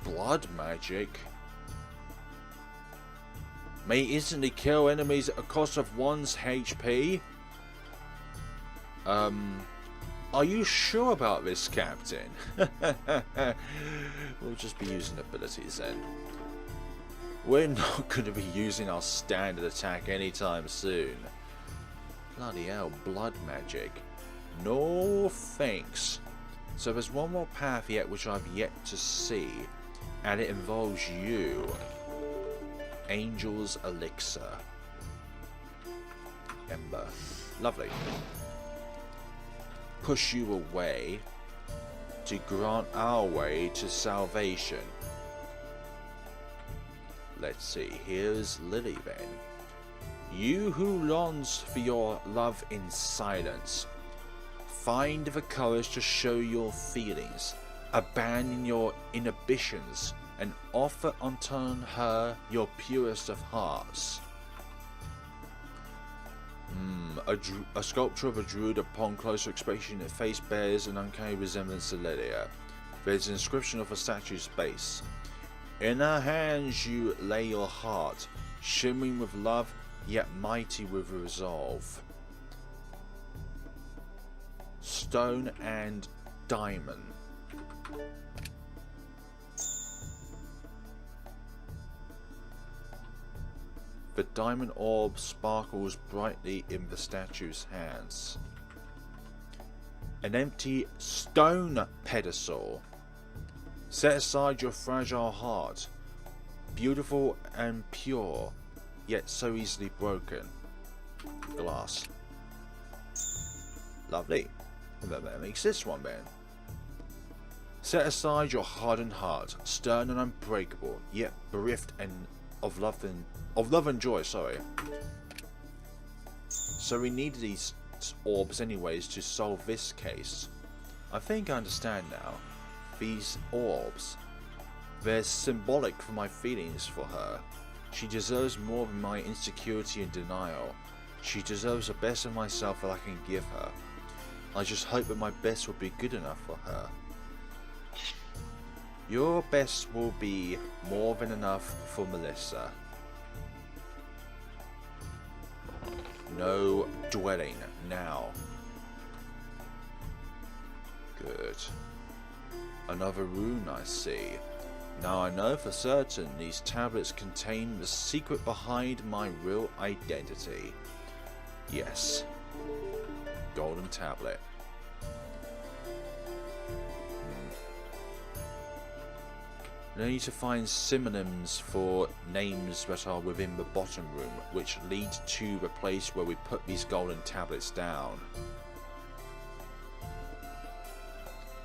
blood magic. May instantly kill enemies at a cost of one's HP. Are you sure about this, Captain? We'll just be using abilities then. We're not going to be using our standard attack anytime soon. Bloody hell, blood magic. No thanks. So there's one more path yet which I've yet to see, and it involves you. Angel's Elixir. Ember. Lovely. Push you away to grant our way to salvation. Let's see, here's Lily then. You who longs for your love in silence, find the courage to show your feelings, abandon your inhibitions, and offer unto her your purest of hearts. A sculpture of a druid. Upon closer inspection, its face bears an uncanny resemblance to Leilia. There's an inscription of a statue's base. In her hands you lay your heart, shimmering with love, yet mighty with resolve. Stone and diamond. The diamond orb sparkles brightly in the statue's hands. An empty stone pedestal. Set aside your fragile heart, beautiful and pure, yet so easily broken. Glass. Lovely. That makes this one then. Set aside your hardened heart, stern and unbreakable, yet bereft of love and joy. Sorry. So we need these orbs anyways to solve this case. I think I understand now. These orbs, they're symbolic for my feelings for her. She deserves more than my insecurity and denial. She deserves the best of myself that I can give her. I just hope that my best will be good enough for her. Your best will be more than enough for Melissa. No dwelling now. Good. Another rune I see. Now I know for certain these tablets contain the secret behind my real identity. Yes. Golden tablet. I need to find synonyms for names that are within the bottom room, which lead to the place where we put these golden tablets down.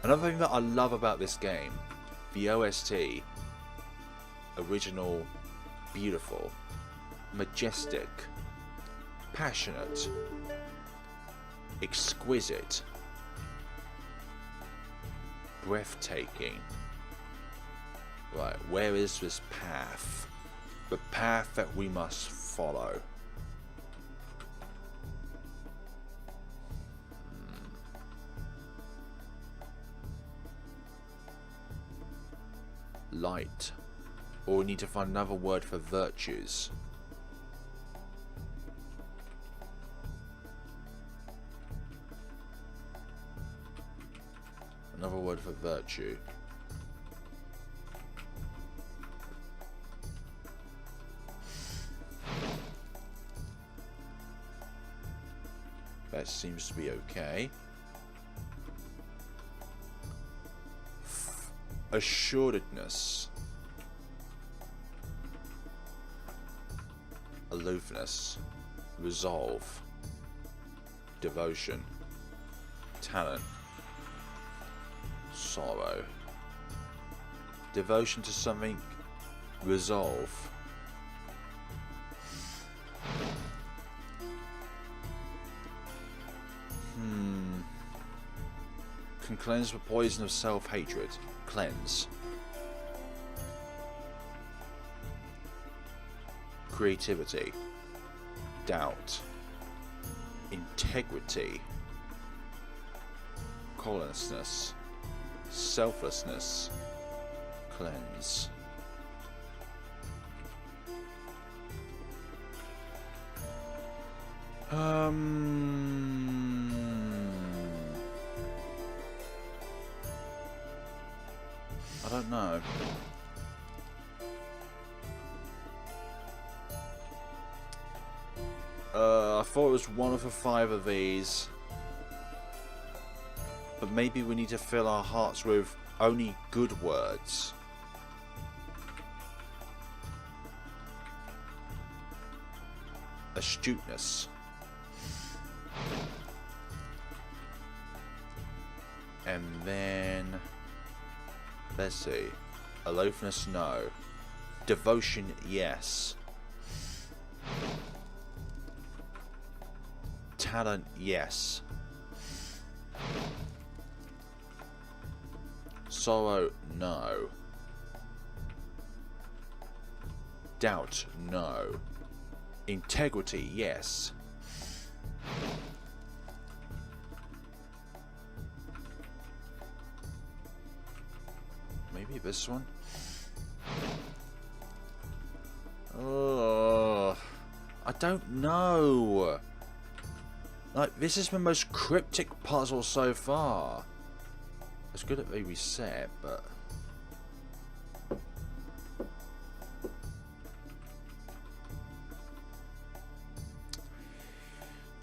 Another thing that I love about this game, the OST, original, beautiful, majestic, passionate, exquisite, breathtaking. Right, where is this path? The path that we must follow. Light. Or we need to find another word for virtues. Another word for virtue. That seems to be okay. Assuredness. Aloofness. Resolve. Devotion. Talent. Sorrow. Devotion to something. Resolve. Can cleanse the poison of self-hatred. Cleanse. Creativity. Doubt. Integrity. Colorlessness. Selflessness. Cleanse. I don't know. I thought it was one of the 5 of these. But maybe we need to fill our hearts with only good words. Astuteness. And then... let's see. Aloofness, no. Devotion, yes. Talent, yes. Sorrow, no. Doubt, no. Integrity, yes. Maybe this one? Oh, I don't know. Like, this is the most cryptic puzzle so far. It's good that they reset, but...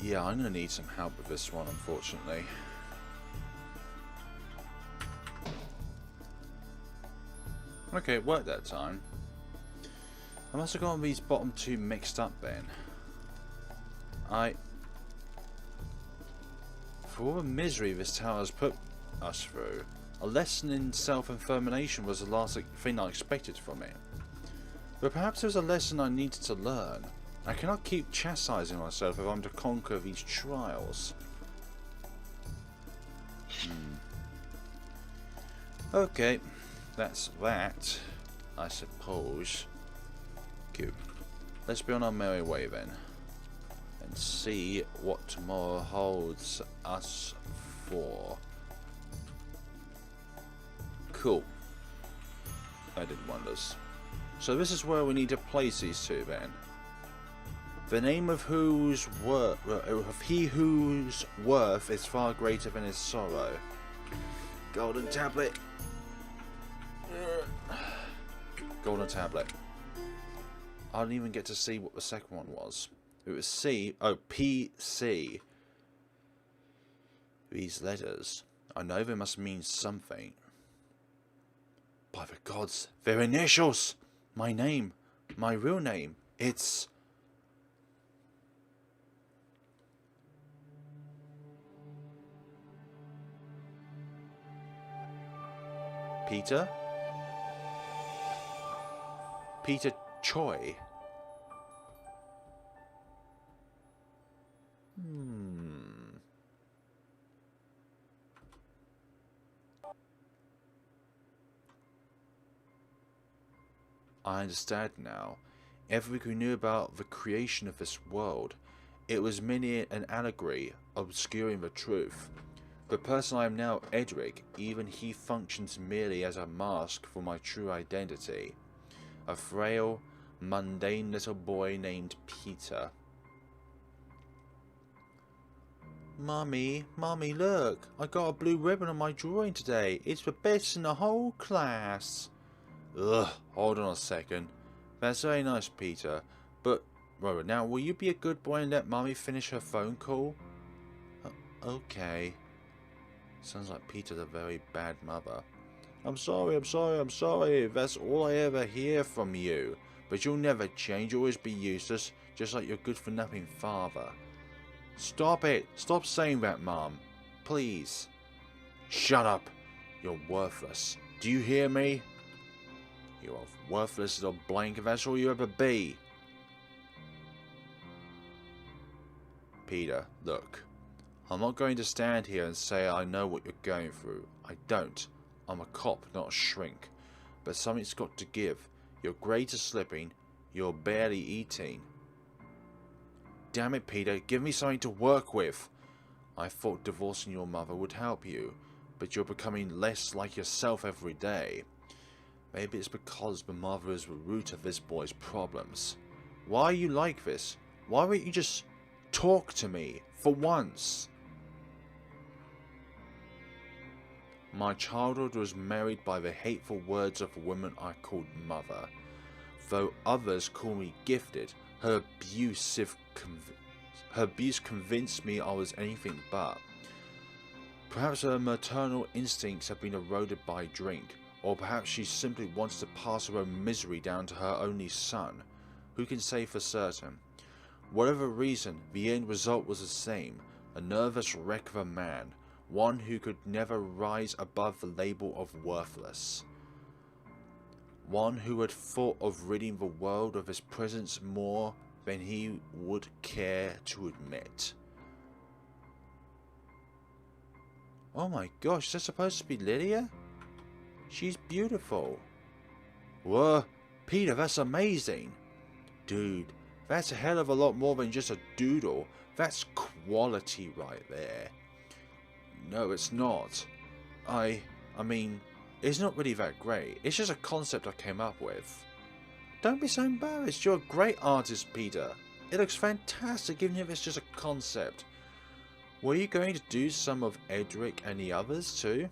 yeah, I'm going to need some help with this one, unfortunately. Okay, it worked that time. I must have gotten these bottom two mixed up then. For all the misery this tower has put us through, a lesson in self-incrimination was the last thing I expected from it. But perhaps there's a lesson I needed to learn. I cannot keep chastising myself if I'm to conquer these trials. Okay, that's that, I suppose. Good. Let's be on our merry way then, and see what tomorrow holds us for. Cool. I did wonders. So this is where we need to place these two then. The name of he whose worth is far greater than his sorrow. Golden tablet. Golden tablet. I didn't even get to see what the second one was. It was C. Oh, PC. These letters. I know they must mean something. By the gods, they're initials! My name. My real name. It's... Peter? Peter Choi. I understand now. Everything we knew about the creation of this world, it was merely an allegory obscuring the truth. The person I am now, Edric, even he functions merely as a mask for my true identity. A frail, mundane little boy named Peter. Mummy, look, I got a blue ribbon on my drawing today. It's the best in the whole class. Ugh, hold on a second. That's very nice, Peter. But, Robert, now will you be a good boy and let Mummy finish her phone call? Okay. Sounds like Peter's a very bad mother. I'm sorry. That's all I ever hear from you. But you'll never change, you'll always be useless, just like your good-for-nothing father. Stop it! Stop saying that, Mum. Please. Shut up! You're worthless. Do you hear me? You're a worthless little blank if that's all you ever be. Peter, look. I'm not going to stand here and say I know what you're going through. I don't. I'm a cop, not a shrink. But something's got to give. You're great at slipping. You're barely eating. Damn it, Peter. Give me something to work with. I thought divorcing your mother would help you. But you're becoming less like yourself every day. Maybe it's because the mother is the root of this boy's problems. Why are you like this? Why won't you just talk to me for once? My childhood was marred by the hateful words of a woman I called mother. Though others call me gifted, her abuse convinced me I was anything but. Perhaps her maternal instincts have been eroded by drink, or perhaps she simply wants to pass her own misery down to her only son. Who can say for certain? Whatever reason, the end result was the same, a nervous wreck of a man, one who could never rise above the label of worthless. One who had thought of ridding the world of his presence more than he would care to admit. Oh my gosh, is that supposed to be Leilia? She's beautiful. Whoa, Peter, that's amazing. Dude, that's a hell of a lot more than just a doodle. That's quality right there. No, it's not. I mean, it's not really that great. It's just a concept I came up with. Don't be so embarrassed. You're a great artist, Peter. It looks fantastic even if it's just a concept. Were you going to do some of Edric and the others too?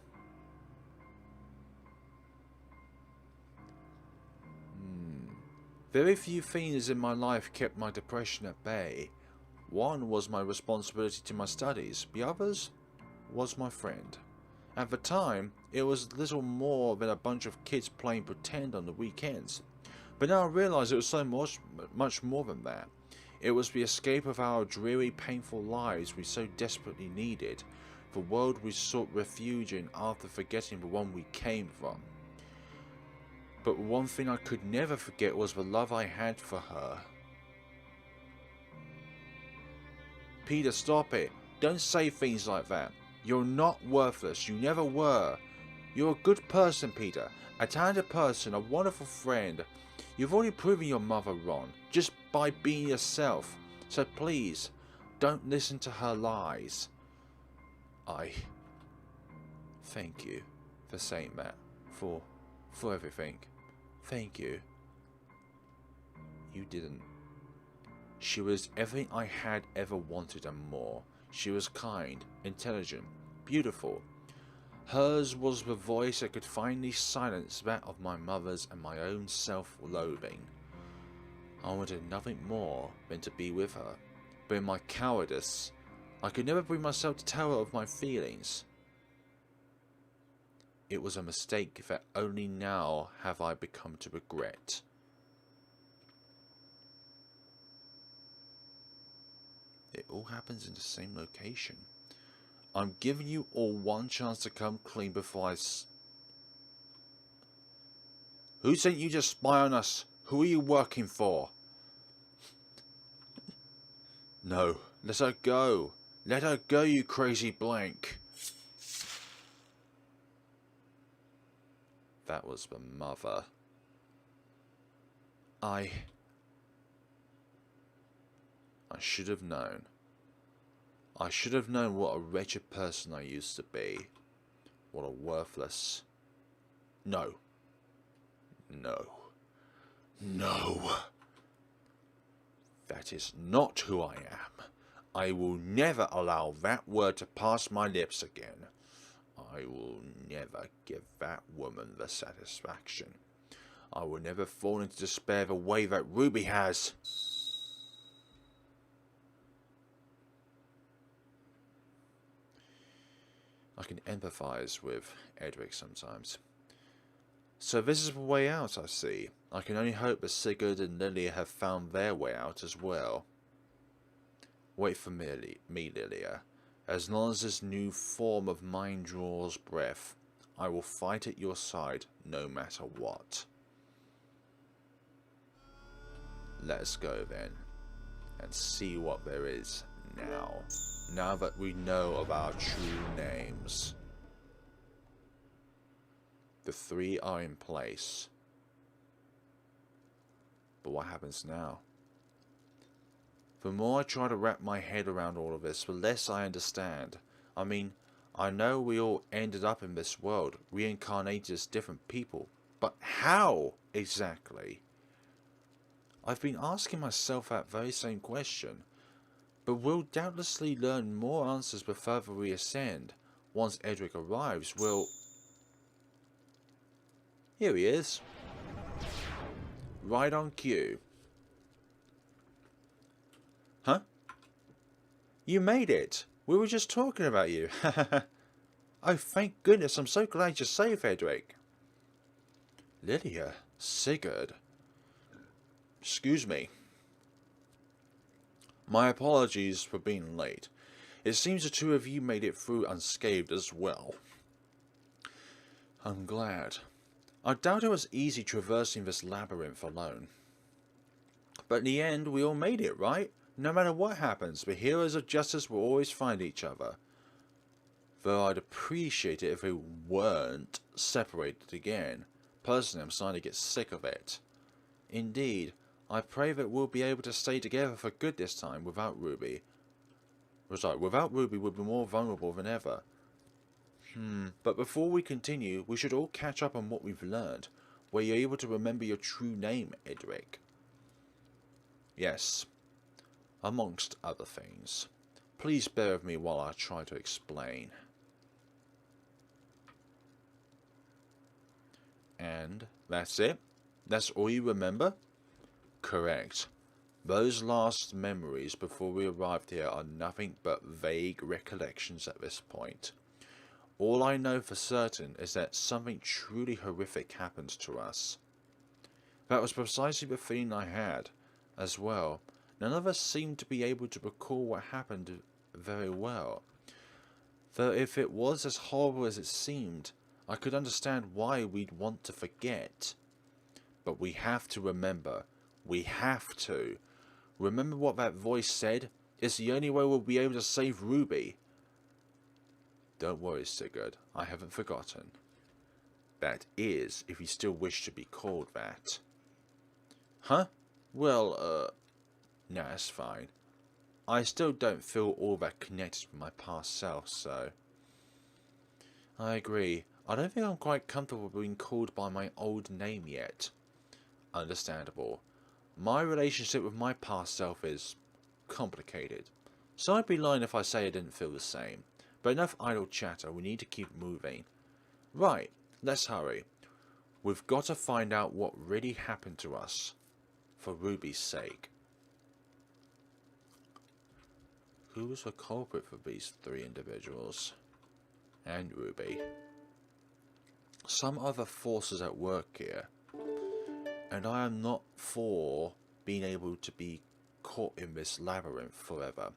Very few things in my life kept my depression at bay. One was my responsibility to my studies. The others was my friend. At the time, it was little more than a bunch of kids playing pretend on the weekends. But now I realise it was so much more than that. It was the escape of our dreary, painful lives we so desperately needed. The world we sought refuge in after forgetting the one we came from. But one thing I could never forget was the love I had for her. Peter, stop it. Don't say things like that. You're not worthless. You never were. You're a good person, Peter. A talented person, a wonderful friend. You've already proven your mother wrong, just by being yourself. So please, don't listen to her lies. Thank you for saying that. For everything. Thank you. You didn't. She was everything I had ever wanted and more. She was kind, intelligent, beautiful. Hers was the voice that could finally silence that of my mother's and my own self-loathing. I wanted nothing more than to be with her, but in my cowardice, I could never bring myself to tell her of my feelings. It was a mistake that only now have I become to regret. It all happens in the same location. I'm giving you all one chance to come clean before Who sent you to spy on us? Who are you working for? No, let her go. Let her go, you crazy blank. That was the mother. I should have known. I should have known what a wretched person I used to be. What a worthless... No. No. No. That is not who I am. I will never allow that word to pass my lips again. I will never give that woman the satisfaction. I will never fall into despair the way that Ruby has. I can empathise with Edric sometimes. So this is the way out, I see. I can only hope that Sigurd and Leilia have found their way out as well. Wait for me, Leilia. As long as this new form of mine draws breath, I will fight at your side no matter what. Let's go then, and see what there is now. Now that we know of our true names. The three are in place. But what happens now? The more I try to wrap my head around all of this, the less I understand. I mean, I know we all ended up in this world, reincarnated as different people. But how exactly? I've been asking myself that very same question. But we'll doubtlessly learn more answers the further we ascend. Once Edric arrives, we'll... Here he is. Right on cue. Huh? You made it. We were just talking about you. Oh, thank goodness. I'm so glad you're safe, Edric. Leilia, Sigurd. Excuse me. My apologies for being late. It seems the two of you made it through unscathed as well. I'm glad. I doubt it was easy traversing this labyrinth alone. But in the end, we all made it, right? No matter what happens, the heroes of justice will always find each other. Though I'd appreciate it if we weren't separated again. Personally, I'm starting to get sick of it. Indeed, I pray that we'll be able to stay together for good this time without Ruby. Sorry, without Ruby we'll be more vulnerable than ever. But before we continue, we should all catch up on what we've learned. Were you able to remember your true name, Edric? Yes, amongst other things. Please bear with me while I try to explain. And that's it? That's all you remember? Correct. Those last memories before we arrived here are nothing but vague recollections at this point. All I know for certain is that something truly horrific happened to us. That was precisely the feeling I had, as well. None of us seemed to be able to recall what happened very well. Though if it was as horrible as it seemed, I could understand why we'd want to forget. But we have to remember. We have to. Remember what that voice said? It's the only way we'll be able to save Ruby. Don't worry, Sigurd. I haven't forgotten. That is, if you still wish to be called that. Huh? Well, no, it's fine. I still don't feel all that connected with my past self, so... I agree. I don't think I'm quite comfortable being called by my old name yet. Understandable. My relationship with my past self is complicated. So I'd be lying if I say I didn't feel the same. But enough idle chatter, we need to keep moving. Right, let's hurry. We've got to find out what really happened to us. For Ruby's sake. Who was the culprit for these three individuals? And Ruby. Some other forces at work here. And I am not for being able to be caught in this labyrinth forever.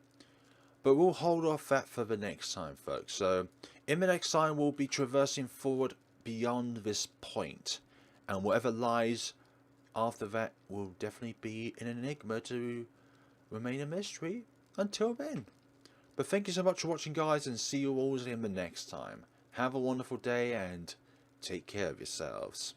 But we'll hold off that for the next time, folks. So, in the next time, we'll be traversing forward beyond this point. And whatever lies after that will definitely be an enigma to remain a mystery until then. But thank you so much for watching, guys, and see you all in the next time. Have a wonderful day and take care of yourselves.